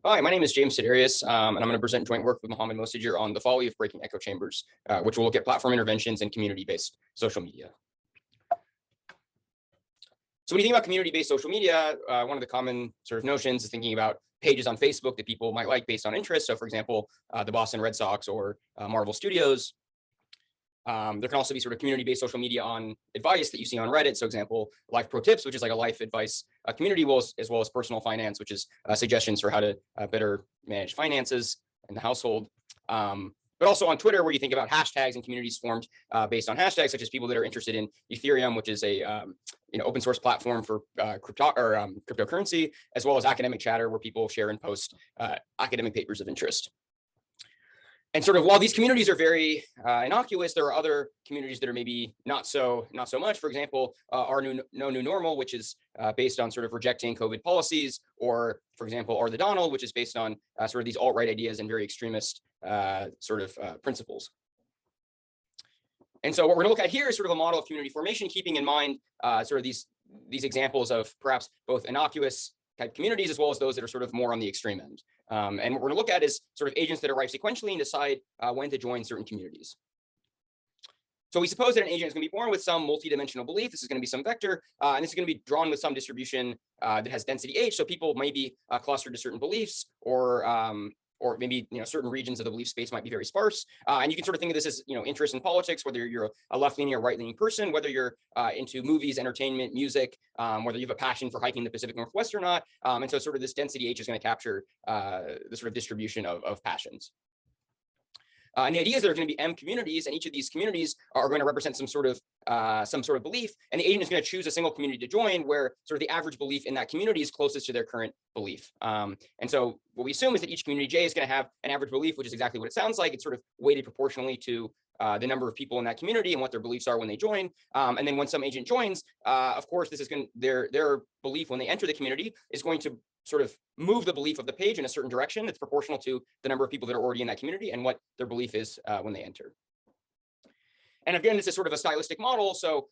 Hi, my name is James Siderius, and I'm going to present joint work with Mohammed Mosajer on the folly of breaking echo chambers, which will look at platform interventions and community-based social media. So when you think about community-based social media, one of the common sort of notions is thinking about pages on Facebook that people might like based on interest. So for example, the Boston Red Sox or Marvel Studios. There can also be sort of community-based social media on advice that you see on Reddit. So example, Life Pro Tips, which is like a life advice community, as well as Personal Finance, which is suggestions for how to better manage finances in the household. But also on Twitter, where you think about hashtags and communities formed based on hashtags, such as people that are interested in Ethereum, which is a open source platform for cryptocurrency, as well as Academic Chatter, where people share and post academic papers of interest. And sort of while these communities are very innocuous, there are other communities that are maybe not so much. For example, our No New Normal, which is based on sort of rejecting COVID policies, or for example, Are the Donald, which is based on sort of these alt-right ideas and very extremist principles. And so what we're going to look at here is sort of a model of community formation, keeping in mind sort of these examples of perhaps both innocuous type communities, as well as those that are sort of more on the extreme end. And what we're going to look at is sort of agents that arrive sequentially and decide when to join certain communities. So we suppose that an agent is going to be born with some multidimensional belief. This is going to be some vector, and this is going to be drawn with some distribution that has density H. So people may be clustered to certain beliefs, or maybe certain regions of the belief space might be very sparse. And you can sort of think of this as interest in politics, whether you're a left-leaning or right-leaning person, whether you're into movies, entertainment, music, whether you have a passion for hiking the Pacific Northwest or not. And so sort of this density H is going to capture the sort of distribution of passions. And the idea is there are going to be M communities, and each of these communities are going to represent some sort of belief, and the agent is going to choose a single community to join where sort of the average belief in that community is closest to their current belief. And so what we assume is that each community J is going to have an average belief, which is exactly what it sounds like. It's sort of weighted proportionally to the number of people in that community and what their beliefs are when they join. And then when some agent joins, of course, this is going to, their belief when they enter the community is going to sort of move the belief of the page in a certain direction that's proportional to the number of people that are already in that community and what their belief is when they enter. And again, this is sort of a stylistic model. So,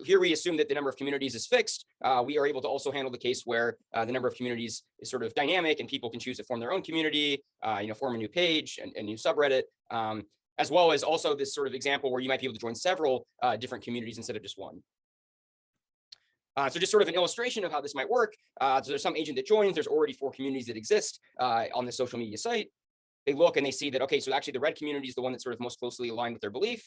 here we assume that the number of communities is fixed. We are able to also handle the case where the number of communities is sort of dynamic and people can choose to form their own community, form a new page and a new subreddit, as well as also this sort of example where you might be able to join several different communities instead of just one. So just sort of an illustration of how this might work. So there's some agent that joins, there's already 4 communities that exist on this social media site. They look and they see that, okay, so actually the red community is the one that's sort of most closely aligned with their belief.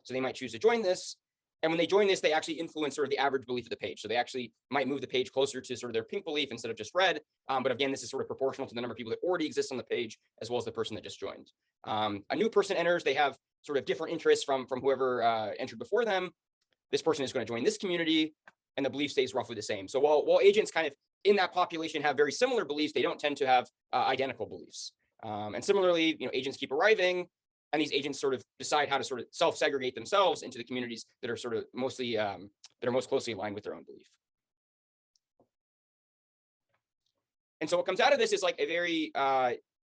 So they might choose to join this. And when they join this, they actually influence sort of the average belief of the page. So they actually might move the page closer to sort of their pink belief instead of just red. But again, this is sort of proportional to the number of people that already exist on the page, as well as the person that just joined. A new person enters, they have sort of different interests from whoever entered before them. This person is going to join this community, and the belief stays roughly the same. So while agents kind of in that population have very similar beliefs, they don't tend to have identical beliefs. And similarly, agents keep arriving, and these agents sort of decide how to sort of self-segregate themselves into the communities that are sort of mostly that are most closely aligned with their own belief. And so what comes out of this is like a very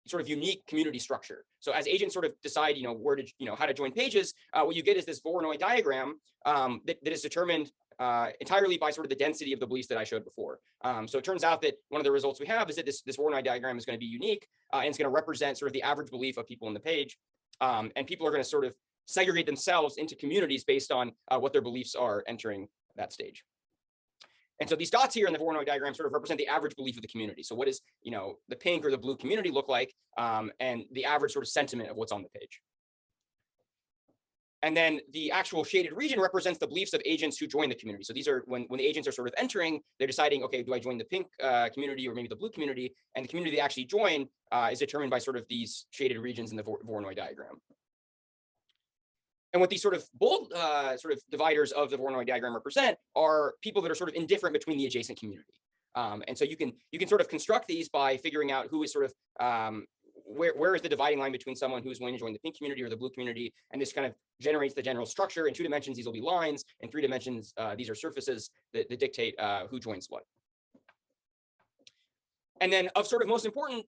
sort of unique community structure. So as agents sort of decide, where to, how to join pages, what you get is this Voronoi diagram that is determined entirely by sort of the density of the beliefs that I showed before. So it turns out that one of the results we have is that this Voronoi diagram is going to be unique, and it's going to represent sort of the average belief of people on the page. And people are going to sort of segregate themselves into communities based on what their beliefs are entering that stage. And so these dots here in the Voronoi diagram sort of represent the average belief of the community. So what does, the pink or the blue community look like, and the average sort of sentiment of what's on the page. And then the actual shaded region represents the beliefs of agents who join the community. So these are when the agents are sort of entering, they're deciding, okay, do I join the pink community or maybe the blue community? And the community they actually join is determined by sort of these shaded regions in the Voronoi diagram. And what these sort of bold sort of dividers of the Voronoi diagram represent are people that are sort of indifferent between the adjacent community. And so you can sort of construct these by figuring out who is sort of where is the dividing line between someone who is willing to join the pink community or the blue community, and this kind of generates the general structure. In 2 dimensions, these will be lines. In 3 dimensions, these are surfaces that dictate who joins what. And then of sort of most important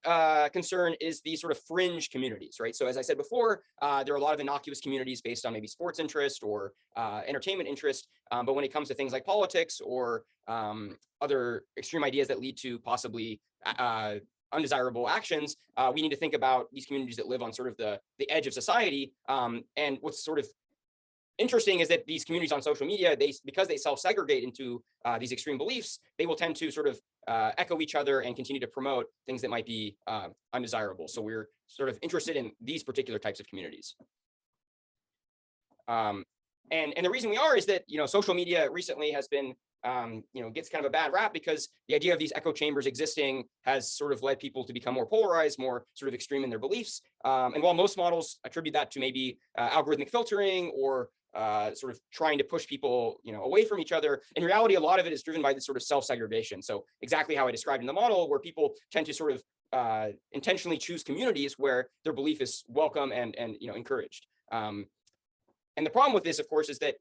concern is the sort of fringe communities, right? So as I said before, there are a lot of innocuous communities based on maybe sports interest or entertainment interest. But when it comes to things like politics or other extreme ideas that lead to possibly undesirable actions, we need to think about these communities that live on sort of the edge of society. And what's sort of interesting is that these communities on social media, because they self-segregate into these extreme beliefs, they will tend to sort of echo each other and continue to promote things that might be undesirable. So we're sort of interested in these particular types of communities. And the reason we are is that, social media recently has been, gets kind of a bad rap because the idea of these echo chambers existing has sort of led people to become more polarized, more sort of extreme in their beliefs. And while most models attribute that to maybe algorithmic filtering or sort of trying to push people, away from each other, in reality, a lot of it is driven by this sort of self-segregation. So exactly how I described in the model, where people tend to sort of intentionally choose communities where their belief is welcome and encouraged. And the problem with this, of course, is that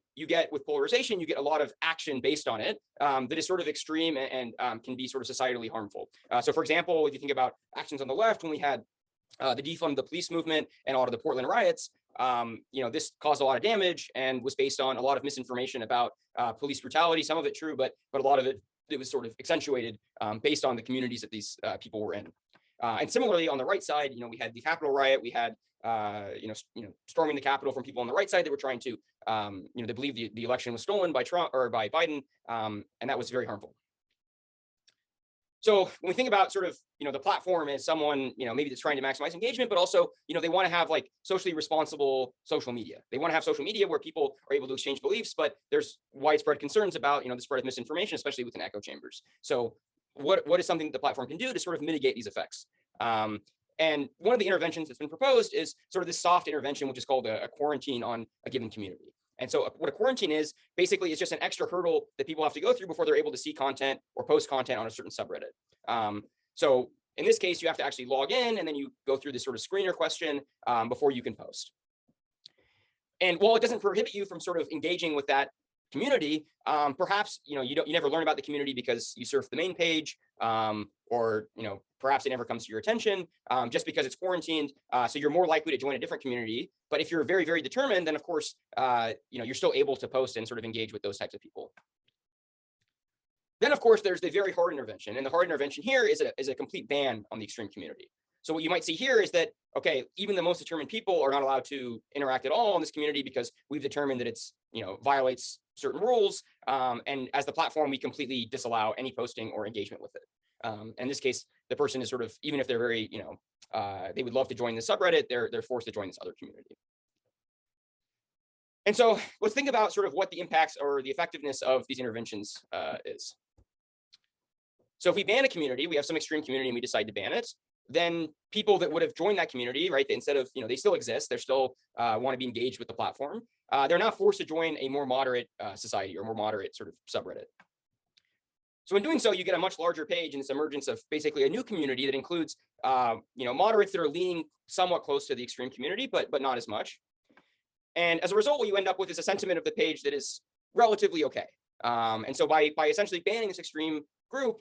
with polarization, you get a lot of action based on it that is sort of extreme and can be sort of societally harmful. So for example, if you think about actions on the left, when we had the defund the police movement and a lot of the Portland riots, this caused a lot of damage and was based on a lot of misinformation about police brutality, some of it true, but a lot of it was sort of accentuated based on the communities that these people were in. And similarly, on the right side, we had the Capitol riot, we had storming the Capitol from people on the right side that were trying to, they believe the election was stolen by Trump or by Biden, and that was very harmful. So when we think about sort of, the platform as someone, maybe that's trying to maximize engagement, but also, they want to have like socially responsible social media. They want to have social media where people are able to exchange beliefs, but there's widespread concerns about, the spread of misinformation, especially within echo chambers. So what is something that the platform can do to sort of mitigate these effects? And one of the interventions that's been proposed is sort of this soft intervention, which is called a quarantine on a given community. And so what a quarantine is, basically, is just an extra hurdle that people have to go through before they're able to see content or post content on a certain subreddit. So in this case, you have to actually log in, and then you go through this sort of screener question before you can post. And while it doesn't prohibit you from sort of engaging with that community, perhaps you never learn about the community because you surf the main page, or perhaps it never comes to your attention just because it's quarantined. So you're more likely to join a different community. But if you're very, very determined, then of course you're still able to post and sort of engage with those types of people. Then of course there's the very hard intervention, and the hard intervention here is a complete ban on the extreme community. So what you might see here is that, okay, even the most determined people are not allowed to interact at all in this community because we've determined that it's, violates certain rules. And as the platform, we completely disallow any posting or engagement with it. In this case, the person is sort of, even if they're very, they would love to join the subreddit, they're forced to join this other community. And so let's think about sort of what the impacts or the effectiveness of these interventions is. So if we ban a community, we have some extreme community and we decide to ban it, then people that would have joined that community, right, instead of, they still exist, they're still want to be engaged with the platform, they're now forced to join a more moderate society or more moderate sort of subreddit. So in doing so, you get a much larger page and this emergence of basically a new community that includes, moderates that are leaning somewhat close to the extreme community, but not as much. And as a result, what you end up with is a sentiment of the page that is relatively okay. And so by essentially banning this extreme group,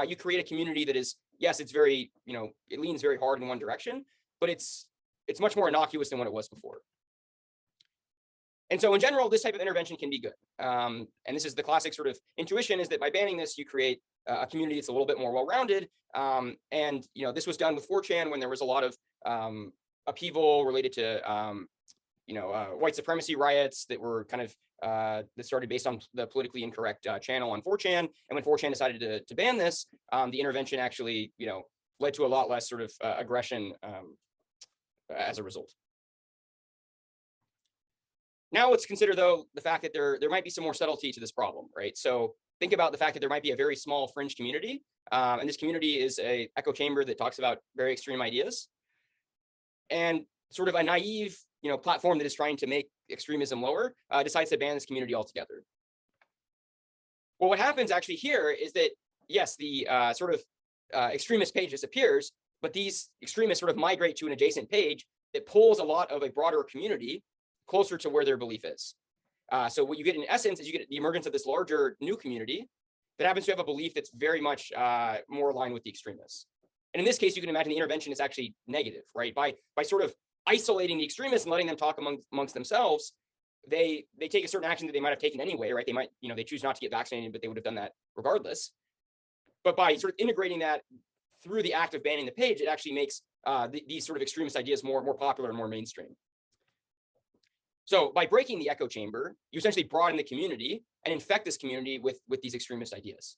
you create a community that is, yes, it's very, it leans very hard in one direction, but it's much more innocuous than what it was before. And so in general, this type of intervention can be good. And this is the classic sort of intuition, is that by banning this, you create a community that's a little bit more well-rounded. And, this was done with 4chan when there was a lot of upheaval related to, white supremacy riots that were kind of, that started based on the politically incorrect channel on 4chan. And when 4chan decided to ban this, the intervention actually, led to a lot less sort of aggression as a result. Now let's consider, though, the fact that there might be some more subtlety to this problem, right? So think about the fact that there might be a very small fringe community, and this community is an echo chamber that talks about very extreme ideas, and sort of a naive, platform that is trying to make extremism lower decides to ban this community altogether. Well, what happens actually here is that, yes, the sort of extremist page disappears, but these extremists sort of migrate to an adjacent page that pulls a lot of a broader community closer to where their belief is. So what you get in essence is you get the emergence of this larger new community that happens to have a belief that's very much more aligned with the extremists. And in this case, you can imagine the intervention is actually negative, right? By sort of isolating the extremists and letting them talk amongst themselves, they take a certain action that they might have taken anyway, right? They might, they choose not to get vaccinated, but they would have done that regardless. But by sort of integrating that through the act of banning the page, it actually makes these sort of extremist ideas more popular and more mainstream. So by breaking the echo chamber, you essentially broaden the community and infect this community with these extremist ideas.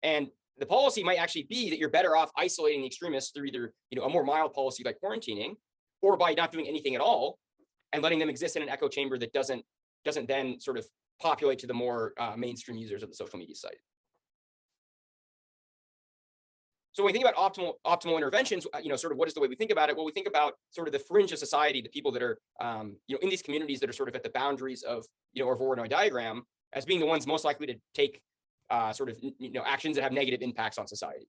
And the policy might actually be that you're better off isolating the extremists through either a more mild policy like quarantining, or by not doing anything at all and letting them exist in an echo chamber that doesn't then sort of populate to the more mainstream users of the social media site. So when we think about optimal interventions, sort of what is the way we think about it? Well, we think about sort of the fringe of society, the people that are, in these communities that are sort of at the boundaries of, our Voronoi diagram, as being the ones most likely to take sort of, actions that have negative impacts on society.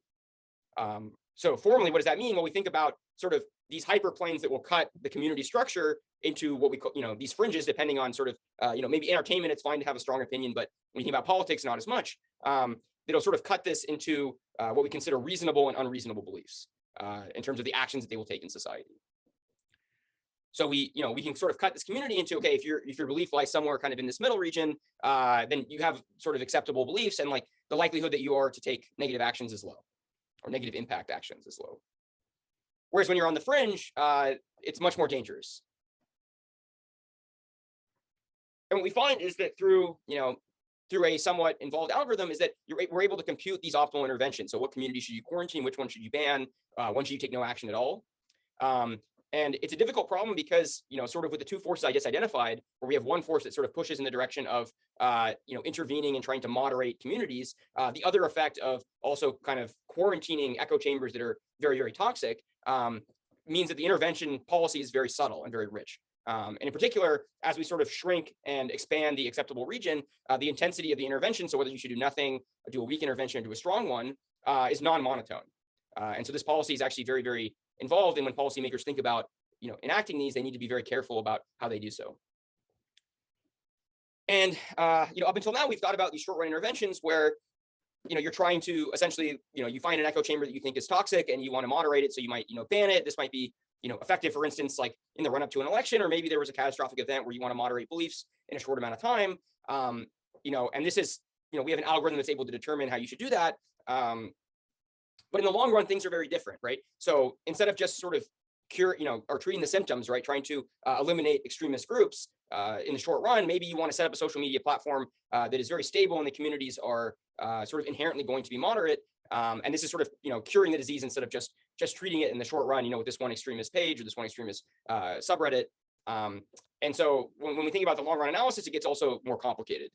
So formally, what does that mean? Well, we think about sort of these hyperplanes that will cut the community structure into what we call, these fringes, depending on sort of, maybe entertainment, it's fine to have a strong opinion, but when you think about politics, not as much. It'll sort of cut this into what we consider reasonable and unreasonable beliefs in terms of the actions that they will take in society. So we can sort of cut this community into, okay, if your belief lies somewhere kind of in this middle region, then you have sort of acceptable beliefs, and like the likelihood that you are to take negative actions is low, or negative impact actions is low. Whereas when you're on the fringe, it's much more dangerous. And what we find is that through a somewhat involved algorithm is that we're able to compute these optimal interventions. So what community should you quarantine? Which one should you ban? When should you take no action at all? And it's a difficult problem because, sort of with the two forces I just identified, where we have one force that sort of pushes in the direction of, intervening and trying to moderate communities, the other effect of also kind of quarantining echo chambers that are very, very toxic means that the intervention policy is very subtle and very rich. And in particular, as we sort of shrink and expand the acceptable region, the intensity of the intervention, so whether you should do nothing, do a weak intervention, or do a strong one, is non-monotone. And so this policy is actually very, very involved. And when policymakers think about, enacting these, they need to be very careful about how they do so. And, up until now, we've thought about these short-run interventions where, you're trying to essentially, you find an echo chamber that you think is toxic and you want to moderate it. So you might, ban it. This might be, effective, for instance, like in the run up to an election, or maybe there was a catastrophic event where you want to moderate beliefs in a short amount of time. And this is, we have an algorithm that's able to determine how you should do that. But in the long run, things are very different, right? So instead of just sort of or treating the symptoms, right, trying to eliminate extremist groups in the short run, maybe you want to set up a social media platform that is very stable and the communities are sort of inherently going to be moderate. And this is sort of, curing the disease instead of just treating it in the short run, with this one extremist page or this one extremist subreddit. And so when we think about the long run analysis, it gets also more complicated.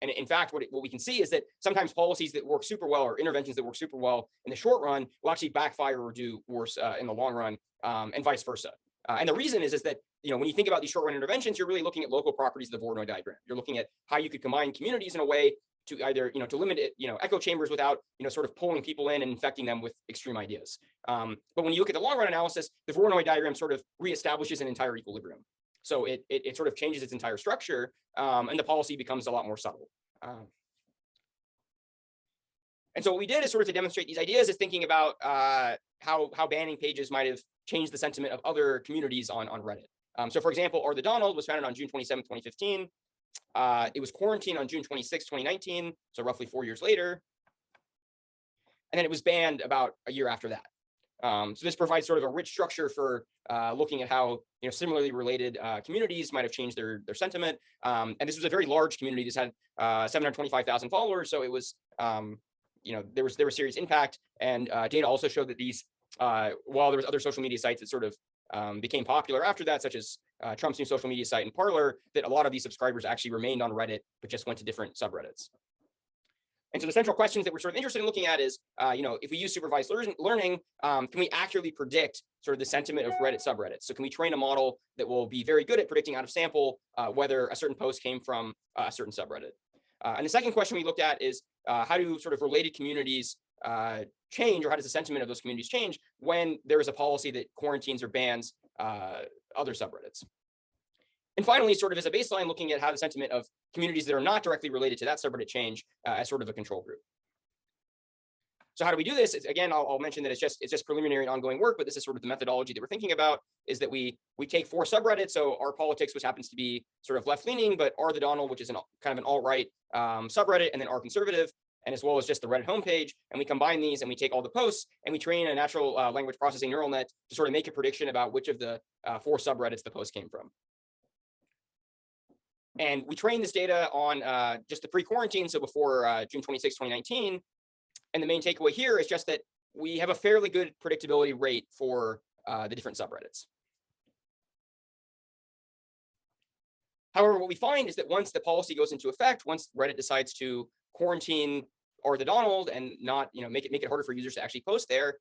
And in fact, what we can see is that sometimes policies that work super well or interventions that work super well in the short run will actually backfire or do worse in the long run, and vice versa. And the reason is that, when you think about these short run interventions, you're really looking at local properties of the Voronoi diagram. You're looking at how you could combine communities in a way to either, to limit it, echo chambers without, sort of pulling people in and infecting them with extreme ideas. But when you look at the long run analysis, the Voronoi diagram sort of reestablishes an entire equilibrium. So it sort of changes its entire structure, and the policy becomes a lot more subtle. And so what we did is sort of to demonstrate these ideas is thinking about how banning pages might have changed the sentiment of other communities on Reddit. So for example, Are the Donald was founded on June 27, 2015. It was quarantined on June 26, 2019, so roughly 4 years later. And then it was banned about a year after that. So this provides sort of a rich structure for looking at how similarly related communities might have changed their sentiment. And this was a very large community. This had 725,000 followers, so it was there was serious impact. And data also showed that these while there was other social media sites that sort of became popular after that, such as Trump's new social media site and Parler, that a lot of these subscribers actually remained on Reddit but just went to different subreddits. And so the central questions that we're sort of interested in looking at is, if we use supervised learning, can we accurately predict sort of the sentiment of Reddit subreddits? So can we train a model that will be very good at predicting out of sample whether a certain post came from a certain subreddit? And the second question we looked at is how do sort of related communities change, or how does the sentiment of those communities change when there is a policy that quarantines or bans other subreddits? And finally, sort of as a baseline, looking at how the sentiment of communities that are not directly related to that subreddit change as sort of a control group. So how do we do this? Again, I'll mention that it's just preliminary and ongoing work, but this is sort of the methodology that we're thinking about, is that we take 4 subreddits. So Our Politics, which happens to be sort of left-leaning, but Are the Donald, which is kind of an alt-right subreddit, and then Are Conservative. and as well as just the Reddit homepage. And we combine these and we take all the posts and we train a natural language processing neural net to sort of make a prediction about which of the 4 subreddits the post came from. And we train this data on just the pre-quarantine, so before June 26, 2019. And the main takeaway here is just that we have a fairly good predictability rate for the different subreddits. However, what we find is that once the policy goes into effect, once Reddit decides to quarantine or the Donald and not, make it harder for users to actually post there,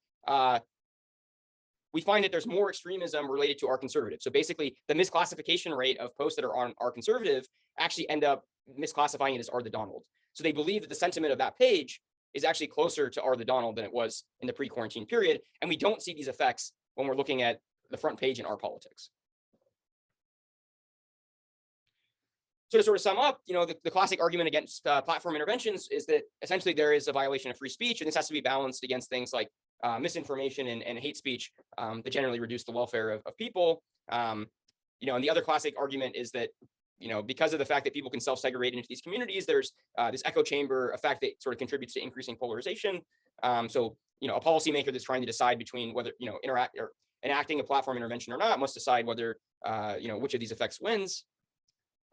we find that there's more extremism related to R conservative. So basically, the misclassification rate of posts that are on R conservative actually end up misclassifying it as R the Donald. So they believe that the sentiment of that page is actually closer to R the Donald than it was in the pre-quarantine period. And we don't see these effects when we're looking at the front page in R politics. So to sort of sum up, the classic argument against platform interventions is that essentially there is a violation of free speech, and this has to be balanced against things like misinformation and hate speech that generally reduce the welfare of people. And the other classic argument is that, because of the fact that people can self-segregate into these communities, there's this echo chamber effect that sort of contributes to increasing polarization. So, a policymaker that's trying to decide between whether, interact or enacting a platform intervention or not must decide whether, which of these effects wins.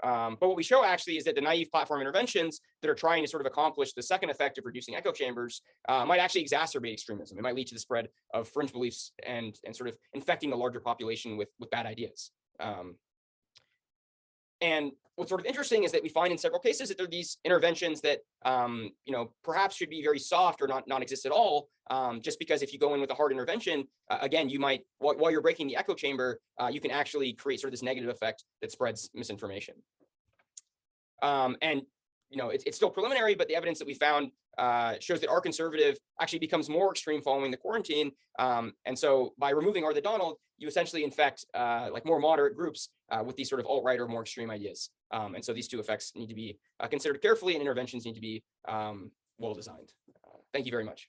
But what we show actually is that the naive platform interventions that are trying to sort of accomplish the second effect of reducing echo chambers might actually exacerbate extremism. It might lead to the spread of fringe beliefs and sort of infecting the larger population with bad ideas. And what's sort of interesting is that we find in several cases that there are these interventions that, perhaps should be very soft or non-exist at all, just because if you go in with a hard intervention, again, you might, while you're breaking the echo chamber, you can actually create sort of this negative effect that spreads misinformation. And it's still preliminary, but the evidence that we found shows that R conservative actually becomes more extreme following the quarantine. And so by removing R the Donald, you essentially infect like more moderate groups with these sort of alt-right or more extreme ideas. And so these two effects need to be considered carefully, and interventions need to be well designed. Thank you very much.